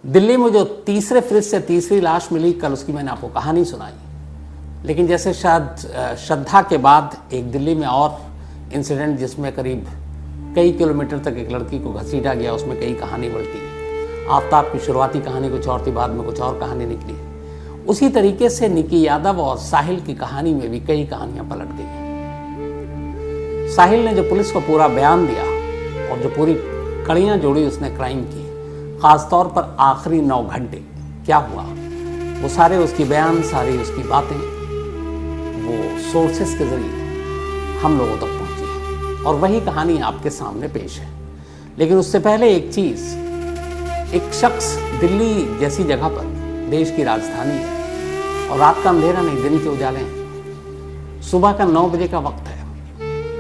दिल्ली में जो तीसरे फ्रिज से तीसरी लाश मिली, कल उसकी मैंने आपको कहानी सुनाई। लेकिन जैसे शायद श्रद्धा के बाद एक दिल्ली में और इंसिडेंट जिसमें करीब कई किलोमीटर तक एक लड़की को घसीटा गया, उसमें कई कहानी बढ़ती है। आफ्ताब की शुरुआती कहानी कुछ और थी, बाद में कुछ और कहानी निकली। उसी तरीके से निकी यादव और साहिल की कहानी में भी कई कहानियां पलट गई। साहिल ने जो पुलिस को पूरा बयान दिया और जो पूरी कड़ियां जोड़ी उसने क्राइम की, खासतौर पर आखिरी 9 घंटे क्या हुआ, वो सारे उसकी बयान, सारी उसकी बातें वो सोर्सेस के जरिए हम लोगों तक पहुंची है और वही कहानी आपके सामने पेश है। लेकिन उससे पहले एक चीज, एक शख्स दिल्ली जैसी जगह पर, देश की राजधानी है और रात का अंधेरा नहीं, दिन के उजाले हैं। सुबह का 9 बजे का वक्त है,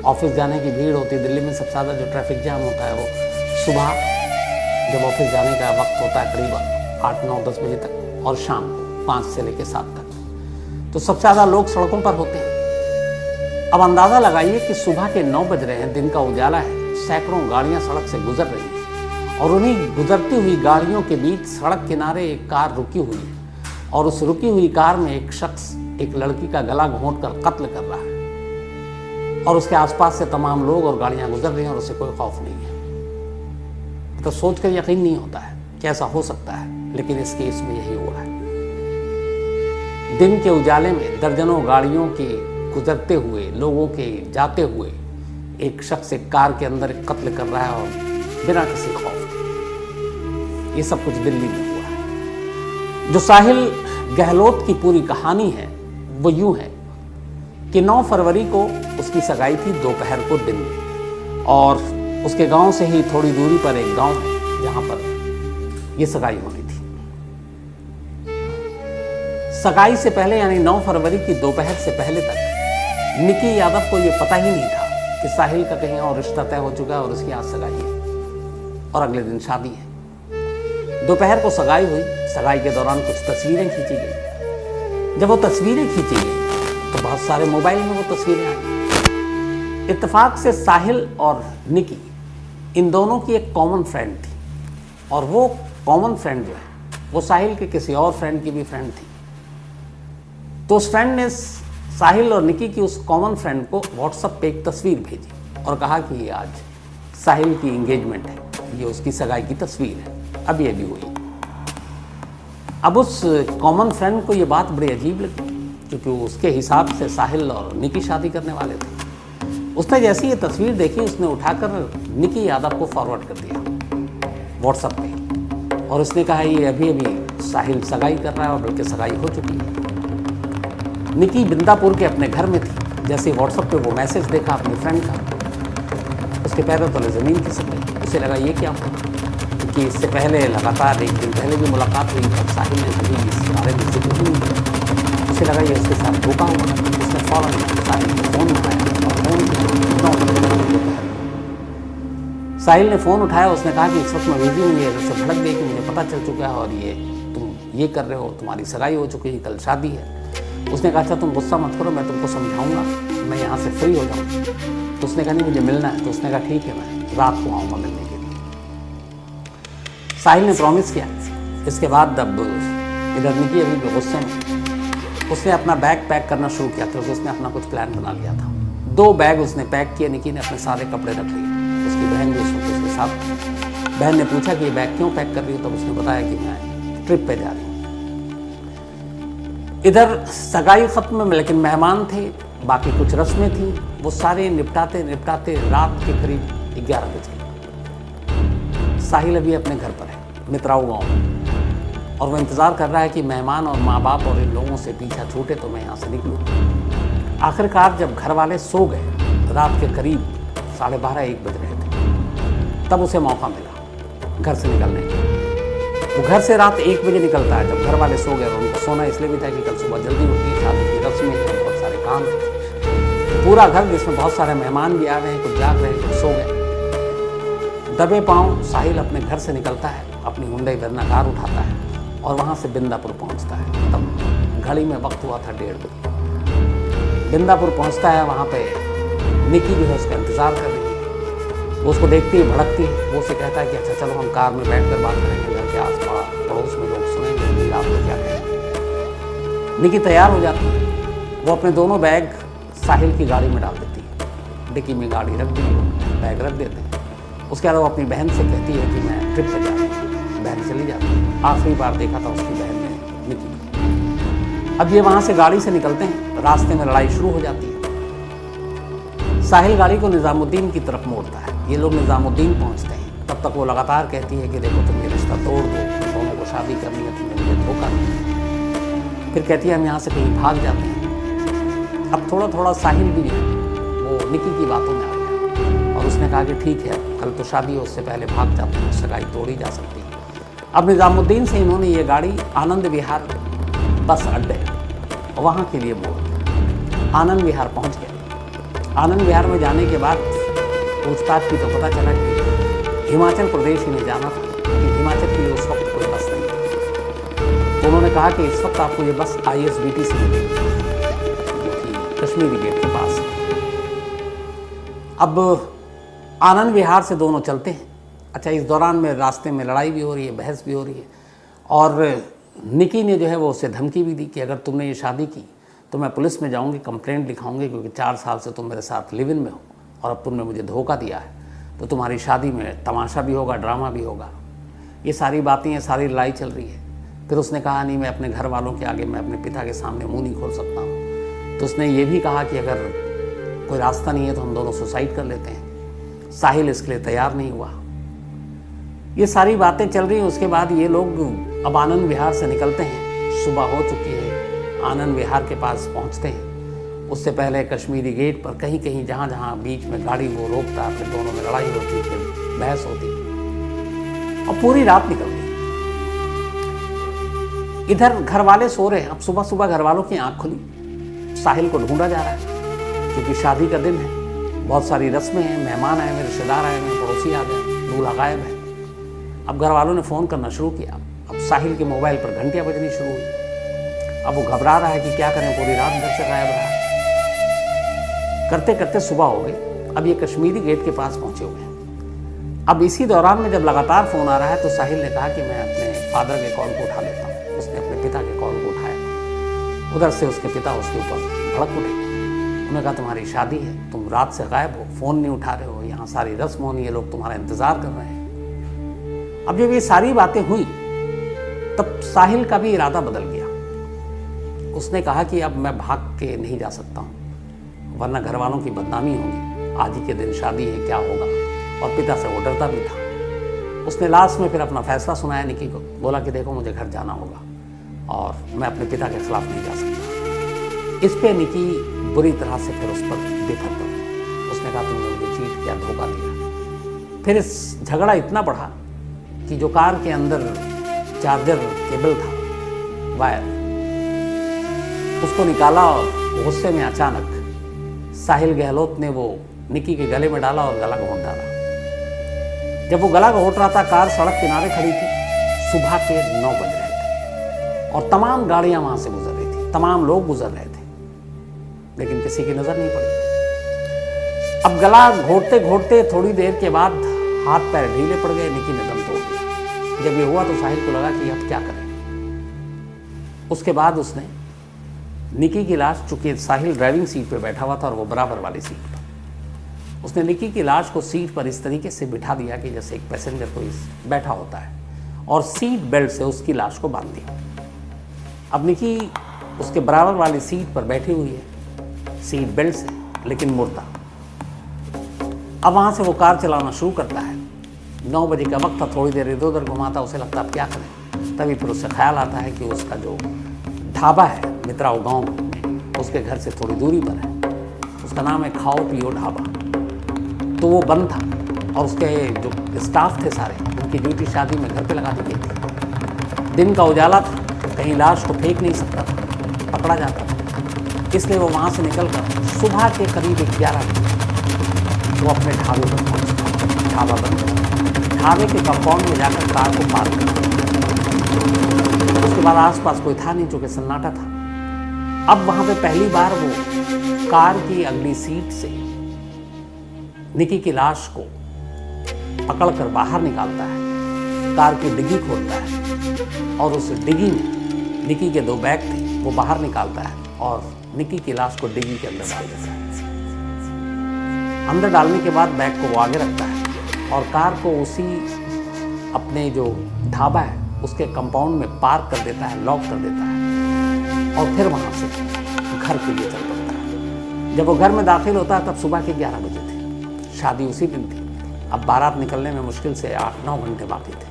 ऑफिस जाने की भीड़ होती है। दिल्ली में सबसे ज़्यादा जो ट्रैफिक जाम होता है वो सुबह जब ऑफिस जाने का वक्त होता है, करीब 8, 9, 10 बजे तक, और शाम को 5 से लेकर 7 तक, तो सबसे ज़्यादा लोग सड़कों पर होते हैं। अब अंदाज़ा लगाइए कि सुबह के 9 बज रहे हैं, दिन का उजाला है, सैकड़ों गाड़ियाँ सड़क से गुजर रही हैं और उन्हीं गुजरती हुई गाड़ियों के बीच सड़क किनारे एक कार रुकी हुई है और उस रुकी हुई कार में एक शख्स एक लड़की का गला घोंट कर कत्ल कर रहा है और उसके आसपास से तमाम लोग और गाड़ियां गुजर रही हैं और उसे कोई खौफ नहीं है। तो सोच कर यकीन नहीं होता है कि ऐसा हो सकता है, लेकिन इस केस में यही हुआ है। दिन के उजाले में दर्जनों गाड़ियों के गुजरते हुए, लोगों के जाते हुए एक शख्स एक कार के अंदर कत्ल कर रहा है और बिना किसी खौफ के। ये सब कुछ दिल्ली में हुआ है। जो साहिल गहलोत की पूरी कहानी है वो यूं है कि 9 फरवरी को उसकी सगाई थी, दोपहर को दिन में, और उसके गांव से ही थोड़ी दूरी पर एक गांव है जहां पर ये सगाई होनी थी। सगाई से पहले यानी 9 फरवरी की दोपहर से पहले तक निकी यादव को ये पता ही नहीं था कि साहिल का कहीं और रिश्ता तय हो चुका है और उसकी आज सगाई है और अगले दिन शादी है। दोपहर को सगाई हुई। सगाई के दौरान कुछ तस्वीरें खींची गई। जब वो तस्वीरें खींची गई तो बहुत सारे मोबाइल में वो तस्वीरें आई। इत्तेफाक से साहिल और निकी, इन दोनों की एक कॉमन फ्रेंड थी और वो कॉमन फ्रेंड जो है वो साहिल के किसी और फ्रेंड की भी फ्रेंड थी। तो उस फ्रेंड ने साहिल और निकी की उस कॉमन फ्रेंड को व्हाट्सएप पे एक तस्वीर भेजी और कहा कि ये आज साहिल की एंगेजमेंट है, ये उसकी सगाई की तस्वीर है, अभी अभी हुई। अब उस कॉमन फ्रेंड को ये बात बड़ी अजीब लगी क्योंकि उसके हिसाब से साहिल और निकी शादी करने वाले थे। उसने जैसी ये तस्वीर देखी, उसने उठाकर निकी यादव को फॉरवर्ड कर दिया व्हाट्सएप पे और उसने कहा ये अभी अभी साहिल सगाई कर रहा है और बल्कि सगाई हो चुकी है। निकी बिंदापुर के अपने घर में थी। जैसे व्हाट्सएप पे वो मैसेज देखा अपने फ्रेंड का, उसके पैरों तले ज़मीन खिसक गई। उसे लगा ये क्या हुआ, क्योंकि इससे पहले लगातार 1 दिन पहले भी मुलाकात हुई तब साहिल ने कभी इस बारे में जिक्र नहीं किया। उसे लगा ये उसके साथ धोखा हुआ। उसने फ़ौरन साहिल ने फ़ोन उठाया और साहिल ने फ़ोन उठाया। उसने कहा कि इस वक्त मैं बिजी हूँ, ये उससे भड़क गई कि मुझे पता चल चुका है और ये तुम ये कर रहे हो, तुम्हारी सगाई हो चुकी है, कल शादी है। उसने कहा अच्छा तुम गुस्सा मत करो, मैं तुमको समझाऊंगा, मैं यहाँ से फ्री हो जाऊँ। तो उसने कहा नहीं मुझे मिलना है। तो उसने कहा ठीक है, मैं रात को आऊँगा मिलने के लिए। साहिल ने प्रॉमिस किया। इसके बाद अब इधर निकी अभी भी गुस्से में, उसने अपना बैग पैक करना शुरू किया क्योंकि उसने अपना कुछ प्लान बना लिया था। 2 बैग उसने पैक किए। निकी ने अपने सारे कपड़े रख लिए। उसकी बहन भी उस वक्त उसके साथ। बहन ने पूछा कि ये बैग क्यों पैक कर रही हो, तब उसने बताया कि मैं ट्रिप पे जा रही हूँ। इधर सगाई खत्म, लेकिन मेहमान थे, बाकी कुछ रस्में थी, वो सारे निपटाते निपटाते रात के करीब 11 बज गए। साहिल अभी अपने घर पर है, मित्राऊ गाँव में, और वो इंतज़ार कर रहा है कि मेहमान और माँ बाप और इन लोगों से पीछा छूटे तो मैं यहाँ से निकलूँ। आखिरकार जब घर वाले सो गए, रात के करीब 12:30-1 बज रहे थे, तब उसे मौका मिला घर से निकलने का। वो घर से रात 1 बजे निकलता है जब घर वाले सो गए। और उनको सोना इसलिए भी था कि कल सुबह जल्दी उठनी, शादी की रस्में हैं, बहुत सारे काम थे। पूरा घर जिसमें बहुत सारे मेहमान भी आ गए हैं, कुछ जाग रहे हैं, कुछ सो गए। दबे पाँव साहिल अपने घर से निकलता है, अपनी हुंडई वर्ना कार उठाता है और वहाँ से बिंदापुर पहुँचता है। तब घड़ी में वक्त हुआ था 1:30 बजे। बिंदापुर पहुँचता है, वहाँ पे निकी जो है उसका इंतज़ार कर रही है। वो उसको देखती है, भड़कती है। वो उसे कहता है कि अच्छा चलो हम कार में बैठ कर बात करेंगे, घर के आस निकी तैयार हो जाती है, वो अपने दोनों बैग साहिल की गाड़ी में डाल देती है। डिक्की में गाड़ी रख दी, बैग रख देते हैं। उसके बाद वो अपनी बहन से कहती है कि मैं ट्रिप पे जा रही हूँ। बहन चली जाती है। आखिरी बार देखा था उसकी बहन ने निकी को। अब ये वहाँ से गाड़ी से निकलते हैं, रास्ते में लड़ाई शुरू हो जाती है। साहिल गाड़ी को निज़ामुद्दीन की तरफ मोड़ता है, ये लोग निज़ामुद्दीन पहुँचते हैं। तब तक वो लगातार कहती है कि देखो तुम ये रिश्ता तोड़ दो, दोनों को शादी करनी है, तुमने मुझे धोखा दिया। फिर कहती है हम यहाँ से कहीं भाग जाते हैं। अब थोड़ा थोड़ा साहिल भी वो निकी की बातों में आ गया और उसने कहा कि ठीक है, कल तो शादी है, उससे पहले भाग जाते हैं, सगाई तोड़ी जा सकती है। अब निज़ामुद्दीन से इन्होंने ये गाड़ी आनंद विहार बस अड्डे वहाँ के लिए मोड़ दिया। आनंद विहार पहुँच गए। आनंद विहार में जाने के बाद पूछताछ की तो पता चला कि हिमाचल प्रदेश ही नहीं जाना था, कि हिमाचल के लिए उस वक्त कोई बस नहीं थी। तो उन्होंने कहा कि इस वक्त आपको ये बस ISBT से मिलेगी, जो कि कश्मीरी गेट के पास है। अब आनंद विहार से दोनों चलते हैं। अच्छा, इस दौरान में रास्ते में लड़ाई भी हो रही है, बहस भी हो रही है और निकी ने जो है वो उसे धमकी भी दी कि अगर तुमने ये शादी की तो मैं पुलिस में जाऊंगी, कंप्लेंट लिखाऊंगी, क्योंकि 4 साल से तुम मेरे साथ लिव इन में हो और अब तुमने मुझे धोखा दिया है, तो तुम्हारी शादी में तमाशा भी होगा, ड्रामा भी होगा। ये सारी बातें, ये सारी लड़ाई चल रही है। फिर उसने कहा नहीं, मैं अपने घर वालों के आगे, मैं अपने पिता के सामने मुंह नहीं खोल सकता हूँ। तो उसने ये भी कहा कि अगर कोई रास्ता नहीं है तो हम दोनों सुसाइड कर लेते हैं। साहिल इसके लिए तैयार नहीं हुआ। ये सारी बातें चल रही हैं। उसके बाद ये लोग अब आनंद विहार से निकलते हैं। सुबह हो चुकी है, आनंद विहार के पास पहुँचते हैं। उससे पहले कश्मीरी गेट पर कहीं कहीं जहाँ जहाँ बीच में गाड़ी वो रोकता, फिर दोनों में लड़ाई होती, फिर बहस होती और पूरी रात निकल गई। इधर घर वाले सो रहे हैं। अब सुबह सुबह घर वालों की आंख खुली, साहिल को ढूंढा जा रहा है क्योंकि शादी का दिन है, बहुत सारी रस्में हैं, मेहमान आए, मेरे रिश्तेदार आए, मेरे पड़ोसी आ गए, दूल्हा गायब है। अब घर वालों ने फ़ोन करना शुरू किया। अब साहिल के मोबाइल पर घंटियाँ बजनी शुरू हुई। अब वो घबरा रहा है कि क्या करें, पूरी रात घर से गायब रहा। करते करते सुबह हो गई। अब ये कश्मीरी गेट के पास पहुंचे हुए हैं। अब इसी दौरान में जब लगातार फ़ोन आ रहा है तो साहिल ने कहा कि मैं अपने फादर के कॉल को उठा लेता हूँ। उसने अपने पिता के कॉल को उठाया। उधर से उसके पिता उसके ऊपर भड़क उठे। उन्होंने कहा तुम्हारी शादी है, तुम रात से गायब हो, फ़ोन नहीं उठा रहे हो, यहाँ सारी रस्म होनी है, लोग तुम्हारा इंतज़ार कर रहे हैं। अब जब ये सारी बातें हुई तब साहिल का भी इरादा बदल गया। उसने कहा कि अब मैं भाग के नहीं जा सकता हूँ, वरना घर वालों की बदनामी होगी, आज ही के दिन शादी है, क्या होगा। और पिता से वो डरता भी था। उसने लास्ट में फिर अपना फैसला सुनाया निकी को। बोला कि देखो मुझे घर जाना होगा और मैं अपने पिता के खिलाफ नहीं जा सकता। इस पे निकी बुरी तरह से फिर उस पर बिफर पड़ी। उसने कहा तुमने मुझे चीट किया, धोखा दिया। फिर इस झगड़ा इतना बढ़ा कि जो कार के अंदर चार्जर केबल था, वायर, उसको निकाला और गुस्से में अचानक साहिल गहलोत ने वो निकी के गले में डाला और गला घोंट डाला। जब वो गला घोंट रहा था, कार सड़क किनारे खड़ी थी। सुबह के 9 बज रहे थे और तमाम गाड़ियां वहां से गुजर रही थी, तमाम लोग गुजर रहे थे, लेकिन किसी की नजर नहीं पड़ी। अब गला घोंटते घोंटते थोड़ी देर के बाद हाथ पैर ढीले पड़ गए, निकी ने दम तोड़ दिया। जब ये हुआ तो साहिल को लगा कि अब क्या करें। उसके बाद उसने निकी की लाश, चूंकि साहिल ड्राइविंग सीट पे बैठा हुआ था और वो बराबर वाली सीट पर, उसने निकी की लाश को सीट पर इस तरीके से बिठा दिया कि जैसे एक पैसेंजर कोई बैठा होता है, और सीट बेल्ट से उसकी लाश को बांध दिया। अब निकी उसके बराबर वाली सीट पर बैठी हुई है, सीट बेल्ट से, लेकिन मुर्दा। अब वहाँ से वो कार चलाना शुरू करता है। 9 बजे का वक्त था, थोड़ी देर इधर उधर घुमाता, उसे लगता अब क्या करें। तभी फिर उससे ख्याल आता है कि उसका जो ढाबा है मित्राओं गांव में, उसके घर से थोड़ी दूरी पर है, उसका नाम है खाओ पियो ढाबा। तो वो बंद था और उसके जो स्टाफ थे सारे, उनकी ड्यूटी शादी में घर पे लगा दी गई थी। दिन का उजाला था, कहीं लाश को फेंक नहीं सकता था, पकड़ा जाता था। इसलिए वो वहाँ से निकलकर सुबह के करीब 11 बजे वो अपने ढाबे पर पहुँचता। ढाबा बंद था। ढाबे के कंपाउंड में जाकर कार को पार्क करता। उसके बाद आसपास कोई था नहीं, चूँकि सन्नाटा था। अब वहाँ पे पहली बार वो कार की अगली सीट से निकी की लाश को पकड़कर बाहर निकालता है, कार की डिग्गी खोलता है और उस डिग्गी में निकी के 2 बैग थे, वो बाहर निकालता है और निकी की लाश को डिग्गी के अंदर डाल देता है। अंदर डालने के बाद बैग को वो आगे रखता है और कार को उसी अपने जो ढाबा है उसके कंपाउंड में पार्क कर देता है, लॉक कर देता है और फिर वहाँ से घर के लिए चल पड़ता है। जब वो घर में दाखिल होता है तब सुबह के 11 बजे थे। शादी उसी दिन थी। अब बारात निकलने में मुश्किल से 8-9 घंटे बाकी थे।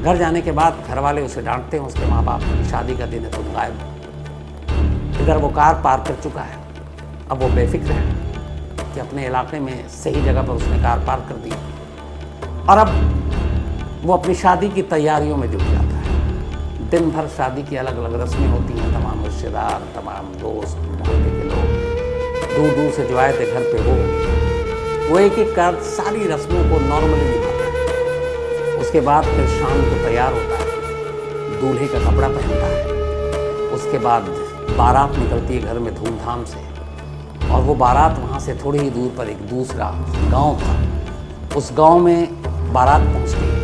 घर जाने के बाद घर वाले उसे डांटते हैं, उसके माँ बाप की शादी का दिन है, तुम गायब हो। इधर वो कार पार्क कर चुका है। अब वो बेफिक्र है कि अपने इलाके में सही जगह पर उसने कार पार्क कर दी और अब वो अपनी शादी की तैयारियों में जुट जाता है। दिन भर शादी की अलग अलग रस्में होती हैं। तमाम रिश्तेदार, तमाम दोस्त, मोहल्ले के लोग दूर दूर से जो आए थे घर पे, वो एक एक कर सारी रस्मों को नॉर्मली निभाता है। उसके बाद फिर शाम को तैयार होता है, दूल्हे का कपड़ा पहनता है। उसके बाद बारात निकलती है घर में धूमधाम से और वो बारात वहाँ से थोड़ी ही दूर पर एक दूसरा गांव था। उस गांव में बारात पहुँचती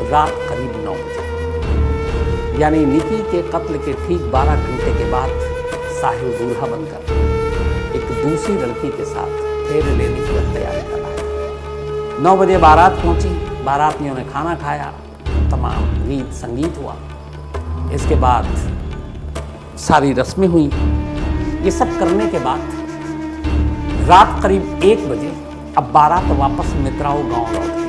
रात करीब 9 बजे, यानी निकी के कत्ल के ठीक 12 घंटे के बाद साहिल दूल्हा बनकर एक दूसरी लड़की के साथ फेरे लेने की तैयारी कर रहा है। 9 बजे बारात पहुंची। बारातियों ने खाना खाया, तमाम गीत संगीत हुआ। इसके बाद सारी रस्में हुई। ये सब करने के बाद रात करीब 1 बजे अब बारात वापस मित्राओं गांव लौटती है।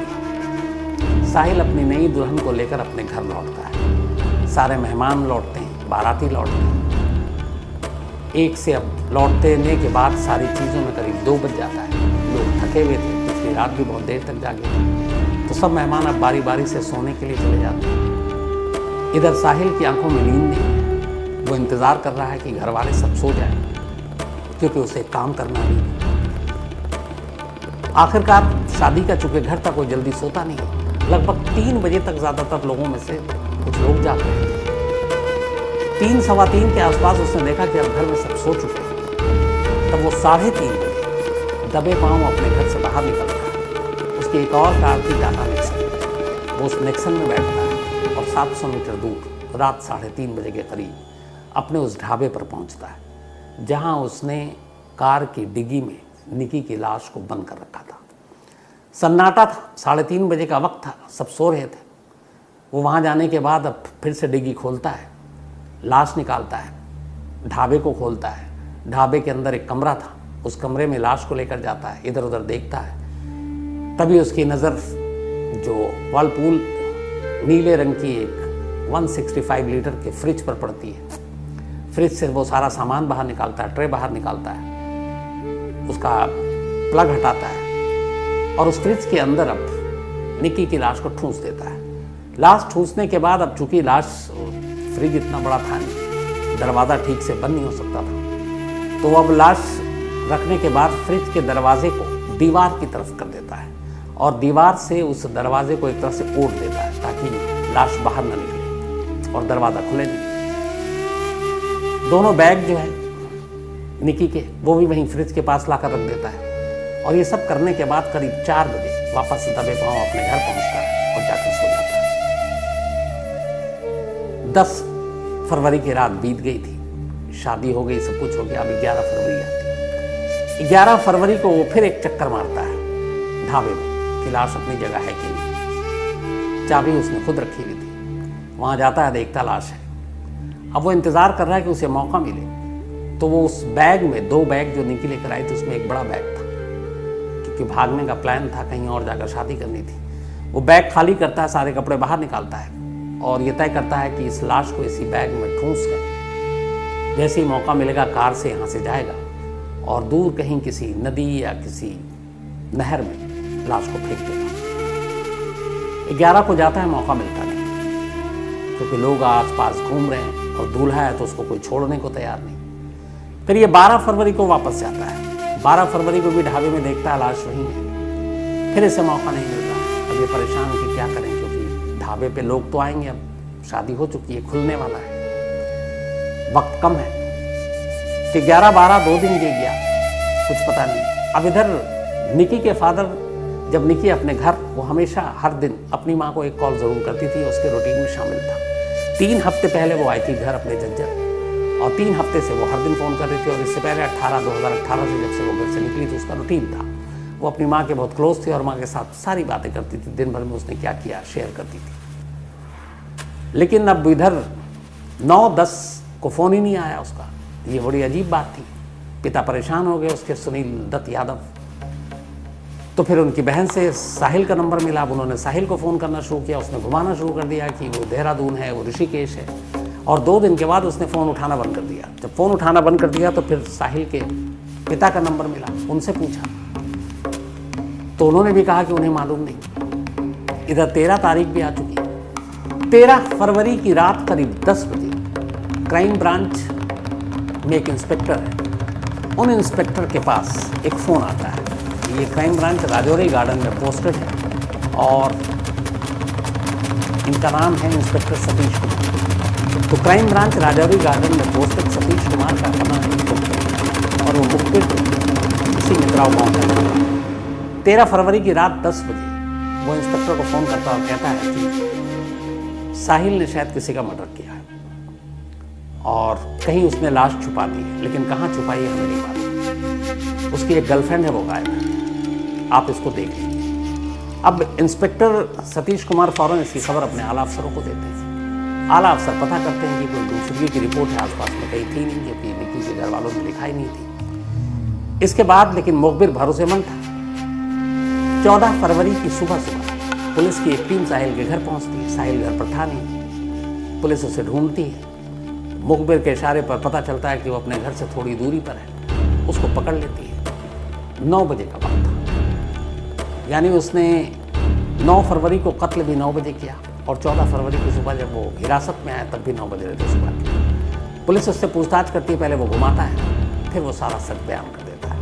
साहिल अपनी नई दुल्हन को लेकर अपने घर लौटता है। सारे मेहमान लौटते हैं, बाराती लौटते हैं। एक से अब लौटने के बाद सारी चीज़ों में करीब 2 बज जाता है। लोग थके हुए थे, पिछली रात भी बहुत देर तक जागे थे, तो सब मेहमान अब बारी बारी से सोने के लिए चले जाते हैं। इधर साहिल की आंखों में नींद नहीं है। वो इंतज़ार कर रहा है कि घर वाले सब सो जाएं, क्योंकि उसे काम करना भी है। आखिरकार शादी का चूंकि घर तक वो जल्दी सोता नहीं है। लगभग 3 बजे तक ज़्यादातर लोगों में से कुछ लोग जागते हैं। 3 सवा 3 के आसपास उसने देखा कि अब घर में सब सो चुके हैं। तब वो 3:30 बजे दबे पांव अपने घर से बाहर निकलता है। उसकी एक और कार थी, टाटा नेक्सन। वो उस नेक्सन में बैठता है और 700 मीटर दूर रात 3:30 बजे के करीब अपने उस ढाबे पर पहुंचता है जहां उसने कार की डिग्गी में निकी की लाश को बंद कर रखा था। सन्नाटा था, 3:30 बजे का वक्त था, सब सो रहे थे। वो वहाँ जाने के बाद अब फिर से डिग्गी खोलता है, लाश निकालता है, ढाबे को खोलता है। ढाबे के अंदर एक कमरा था, उस कमरे में लाश को लेकर जाता है, इधर उधर देखता है। तभी उसकी नज़र जो वर्लपूल नीले रंग की एक 165 लीटर के फ्रिज पर पड़ती है। फ्रिज से वो सारा सामान बाहर निकालता है, ट्रे बाहर निकालता है, उसका प्लग हटाता है और उस फ्रिज के अंदर अब निकी की लाश को ठूंस देता है। लाश ठूंसने के बाद अब चूंकि लाश, फ्रिज इतना बड़ा था नहीं, दरवाज़ा ठीक से बंद नहीं हो सकता था, तो अब लाश रखने के बाद फ्रिज के दरवाजे को दीवार की तरफ कर देता है और दीवार से उस दरवाजे को एक तरह से ओढ़ देता है ताकि लाश बाहर न निकले और दरवाज़ा खुले नहीं। दोनों बैग जो है निकी के, वो भी वहीं फ्रिज के पास लाकर रख देता है और ये सब करने के बाद करीब 4 बजे वापस दबे पांव अपने घर पहुंचता है और जाकर सो जाता है। 10 फरवरी की रात बीत गई थी, शादी हो गई, सब कुछ हो गया। अभी 11 फरवरी आती है। 11 फरवरी को वो फिर एक चक्कर मारता है ढाबे में कि लाश अपनी जगह है कि नहीं। चाबी उसने खुद रखी हुई थी। वहाँ जाता है, देखता लाश है। अब वो इंतज़ार कर रहा है कि उसे मौका मिले, तो वो उस बैग में 2 बैग जो निकी लेकर आई थी उसमें एक बड़ा बैग था, क्योंकि भागने का प्लान था, कहीं और जाकर शादी करनी थी। वो बैग खाली करता है, सारे कपड़े बाहर निकालता है और ये तय करता है कि इस लाश को इसी बैग में ठूंस कर जैसे ही मौका मिलेगा कार से यहाँ से जाएगा और दूर कहीं किसी नदी या किसी नहर में लाश को फेंक देगा। 11 को जाता है, मौका मिलता नहीं, क्योंकि लोग आसपास घूम रहे हैं और दूल्हा है तो उसको कोई छोड़ने को तैयार नहीं। फिर ये 12 फरवरी को वापस जाता है। 12 फरवरी को भी ढाबे में देखता है लाश वहीं है। फिर इसे मौका नहीं मिल रहा। अब ये परेशान कि क्या करें, क्योंकि ढाबे पे लोग तो आएंगे, अब शादी हो चुकी है, खुलने वाला है, वक्त कम है। कि 11-12 2 दिन बीत गया, कुछ पता नहीं। अब इधर निकी के फादर, जब निकी अपने घर, वो हमेशा हर दिन अपनी माँ को एक कॉल ज़रूर करती थी, उसके रूटीन में शामिल था। 3 हफ्ते पहले वो आई थी घर अपने जज्जर और 3 हफ्ते से वो हर दिन फ़ोन कर रही थी। और इससे पहले 2018 से जब से वो घर से निकली तो उसका रूटीन था, वो अपनी माँ के बहुत क्लोज थी और माँ के साथ सारी बातें करती थी, दिन भर में उसने क्या किया शेयर करती थी। लेकिन अब इधर 9-10 को फ़ोन ही नहीं आया उसका। ये बड़ी अजीब बात थी। पिता परेशान हो गए उसके, सुनील दत्त यादव। तो फिर उनकी बहन से साहिल का नंबर मिला। अब उन्होंने साहिल को फ़ोन करना शुरू किया। उसने घुमाना शुरू कर दिया कि वो देहरादून है, वो ऋषिकेश है। और 2 दिन के बाद उसने फ़ोन उठाना बंद कर दिया। जब फ़ोन उठाना बंद कर दिया तो फिर साहिल के पिता का नंबर मिला, उनसे पूछा तो उन्होंने भी कहा कि उन्हें मालूम नहीं। इधर 13 तारीख भी आ चुकी है। 13 फरवरी की रात करीब 10 बजे क्राइम ब्रांच में एक इंस्पेक्टर है, उन इंस्पेक्टर के पास एक फ़ोन आता है। ये क्राइम ब्रांच राजौरी गार्डन में पोस्टेड है और इनका नाम है इंस्पेक्टर सतीश कुमार। तो क्राइम ब्रांच राजौरी गार्डन में पोस्टेड सतीश कुमार का पता है मुखबिर, और वो मुखबिर इसी मित्राव गाँव का। 13 फरवरी की रात 10 बजे वो इंस्पेक्टर को फ़ोन करता और कहता है कि साहिल ने शायद किसी का मर्डर किया है और कहीं उसने लाश छुपा दी है, लेकिन कहाँ छुपाई है हमें नहीं मालूम। उसकी एक गर्लफ्रेंड है, वो गायब है, आप इसको देख लीजिए। अब इंस्पेक्टर सतीश कुमार फौरन इसकी खबर अपने आला अफसरों को देते हैं। आला अफसर पता करते हैं कि कोई दूसरी की रिपोर्ट है आसपास में कहीं थी नहीं, जबकि निकी के घर वालों ने लिखाई नहीं थी। इसके बाद लेकिन मुखबिर भरोसेमंद था। 14 फरवरी की सुबह पुलिस की एक टीम साहिल के घर पहुंचती है। साहिल घर पर था नहीं। पुलिस उसे ढूंढती है। मुखबिर के इशारे पर पता चलता है कि वो अपने घर से थोड़ी दूरी पर है। उसको पकड़ लेती है। 9 बजे का वक्त था, यानी उसने 9 फरवरी को कत्ल भी 9 बजे किया और 14 फरवरी की सुबह जब वो हिरासत में आया तब भी 9 बजे रहते सुबह। पुलिस उससे पूछताछ करती है। पहले वो घुमाता है, फिर वो सारा सच बयान कर देता है।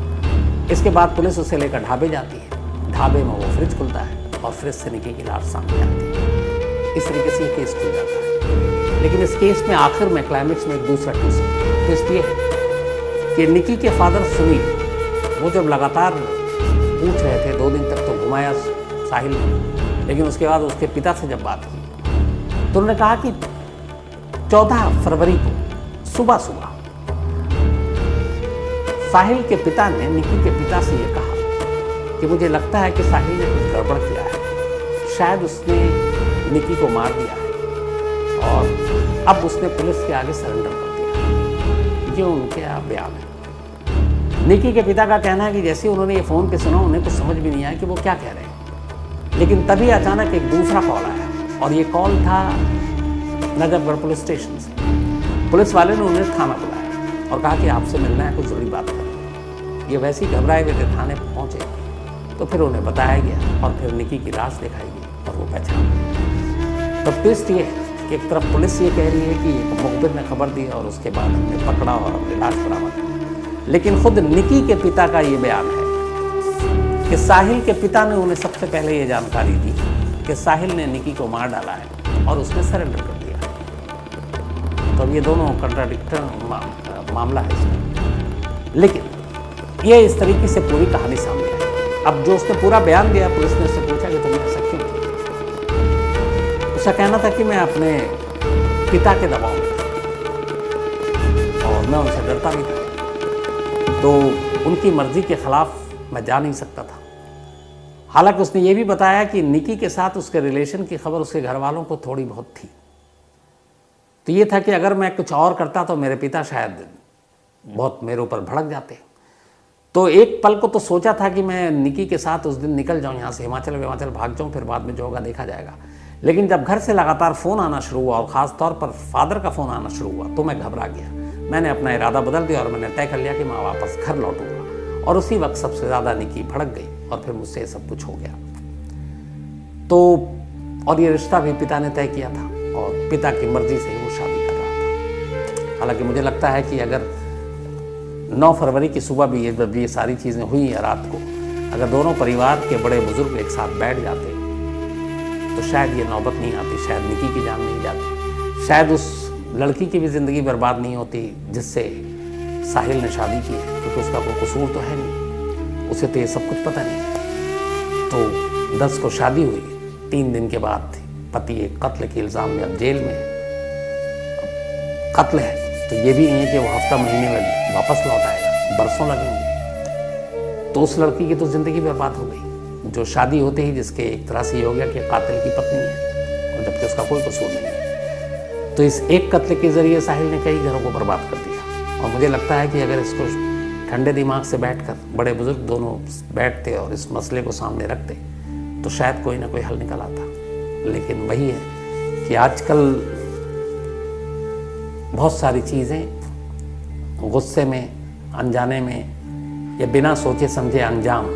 इसके बाद पुलिस उसे लेकर ढाबे जाती है। ढाबे में वो फ्रिज खुलता है और फ्रिज से निकी की लाश सामने आती है। इस तरीके से ये केस खुल जाता है। लेकिन इस केस में आखिर में क्लाइमेक्स में एक दूसरा ट्विस्ट ये है कि निकी के फादर सुनील, वो जब लगातार पूछ रहे थे, 2 दिन तक तो घुमाया साहिल ने, लेकिन उसके बाद उसके पिता से जब बात की तो उन्होंने कहा कि 14 फरवरी को सुबह साहिल के पिता ने निकी के पिता से ये कहा कि मुझे लगता है कि साहिल ने कुछ गड़बड़ किया है, शायद उसने निकी को मार दिया है और अब उसने पुलिस के आगे सरेंडर कर दिया। ये उनके बयान है। निकी के पिता का कहना है कि जैसे उन्होंने ये फ़ोन पे सुना उन्हें कुछ समझ भी नहीं आया कि वो क्या कह रहे हैं। लेकिन तभी अचानक एक दूसरा कॉल आया और ये कॉल था नजफगढ़ पुलिस स्टेशन से। पुलिस वाले ने उन्हें थाना बुलाया और कहा कि आपसे मिलना है, कुछ ज़रूरी बात करनी। ये वैसे ही घबराए हुए थे, थाने पहुँचे तो फिर उन्हें बताया गया और फिर निकी की लाश दिखाई गई और वो पहचान गई। तो ट्विस्ट ये है कि एक तरफ पुलिस ये कह रही है कि एक मुखबिर ने खबर दी और उसके बाद हमने पकड़ा और अपनी लाश बरामद की, लेकिन खुद निकी के पिता का ये बयान है कि साहिल के पिता ने उन्हें सबसे पहले ये जानकारी दी कि साहिल ने निकी को मार डाला है और उसने सरेंडर कर दिया। तो अब ये दोनों कंट्राडिक्टर मामला है इसमें। लेकिन ये इस तरीके से पूरी कहानी सामने आई। अब जो उसने पूरा बयान दिया, पुलिस ने उससे पूछा कि तुमने ऐसा क्यों किया। उसका कहना था कि मैं अपने पिता के दबाव में था और मैं उनसे डरता भी था, तो उनकी मर्जी के खिलाफ मैं जा नहीं सकता था। हालांकि उसने ये भी बताया कि निकी के साथ उसके रिलेशन की खबर उसके घर वालों को थोड़ी बहुत थी। तो ये था कि अगर मैं कुछ और करता तो मेरे पिता शायद बहुत मेरे ऊपर भड़क जाते। तो एक पल को तो सोचा था कि मैं निकी के साथ उस दिन निकल जाऊं, यहाँ से हिमाचल भाग जाऊं, फिर बाद में जो होगा देखा जाएगा। लेकिन जब घर से लगातार फ़ोन आना शुरू हुआ और ख़ास तौर पर फादर का फ़ोन आना शुरू हुआ तो मैं घबरा गया। मैंने अपना इरादा बदल दिया और मैंने तय कर लिया कि मैं वापस घर लौटूंगा। और उसी वक्त सबसे ज़्यादा निकी भड़क गई और फिर मुझसे सब कुछ हो गया। तो और ये रिश्ता भी पिता ने तय किया था और पिता की मर्जी से ही वो शादी कर रहा था। हालांकि मुझे लगता है कि अगर 9 फरवरी की सुबह भी ये सारी चीज़ें हुई हैं रात को, अगर दोनों परिवार के बड़े बुजुर्ग एक साथ बैठ जाते तो शायद ये नौबत नहीं आती, शायद निकी की जान नहीं जाती, शायद उस लड़की की भी ज़िंदगी बर्बाद नहीं होती जिससे साहिल ने शादी की है, क्योंकि उसका कोई कसूर तो है नहीं, उसे तो ये सब कुछ पता नहीं। तो 10 को शादी हुई, 3 दिन के बाद पति एक कत्ल के इल्ज़ाम में अब जेल में है। कत्ल है तो ये भी नहीं है कि वो हफ्ता महीने में वापस लौट आएगा, बरसों लगेंगे। तो उस लड़की की तो ज़िंदगी बर्बाद हो गई, जो शादी होते ही जिसके एक तरह से ये हो गया कि कातिल की पत्नी है, और जबकि उसका कोई कसूर नहीं है। तो इस एक कत्ल के ज़रिए साहिल ने कई घरों को बर्बाद कर दिया। और मुझे लगता है कि अगर इसको ठंडे दिमाग से बैठकर बड़े बुजुर्ग दोनों बैठते और इस मसले को सामने रखते तो शायद कोई ना कोई हल निकल आता। लेकिन वही है कि आजकल बहुत सारी चीज़ें गुस्से में, अनजाने में या बिना सोचे समझे अंजाम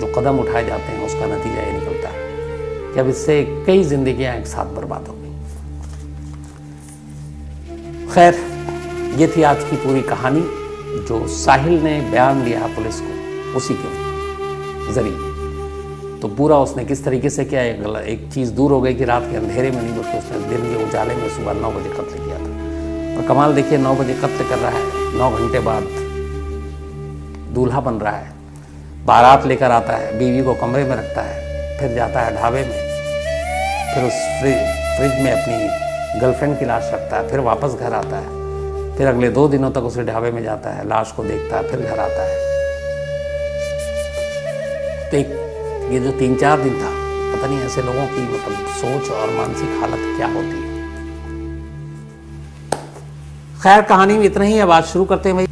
जो कदम उठाए जाते हैं, उसका नतीजा ये निकलता है कि अब इससे कई जिंदगियां एक साथ बर्बाद हो गई। खैर, ये थी आज की पूरी कहानी जो साहिल ने बयान दिया पुलिस को, उसी के जरिए। तो पूरा उसने किस तरीके से किया, एक चीज़ दूर हो गई कि रात के अंधेरे में नहीं, बल्कि उसने दिन के उजाले में सुबह 9 बजे कत्ल किया था। और कमाल देखिए, 9 बजे कत्ल कर रहा है, 9 घंटे बाद दूल्हा बन रहा है, बारात लेकर आता है, बीवी को कमरे में रखता है, फिर जाता है ढाबे में, फिर उस फ्रिज में अपनी गर्लफ्रेंड की लाश रखता है, फिर वापस घर आता है, फिर अगले 2 दिनों तक उसे ढाबे में जाता है, लाश को देखता है, फिर घर आता है। तो ये जो 3-4 दिन था, पता नहीं ऐसे लोगों की मतलब सोच और मानसिक हालत क्या होती है। खैर, कहानी में इतना ही। अब आज शुरू करते हैं भाई।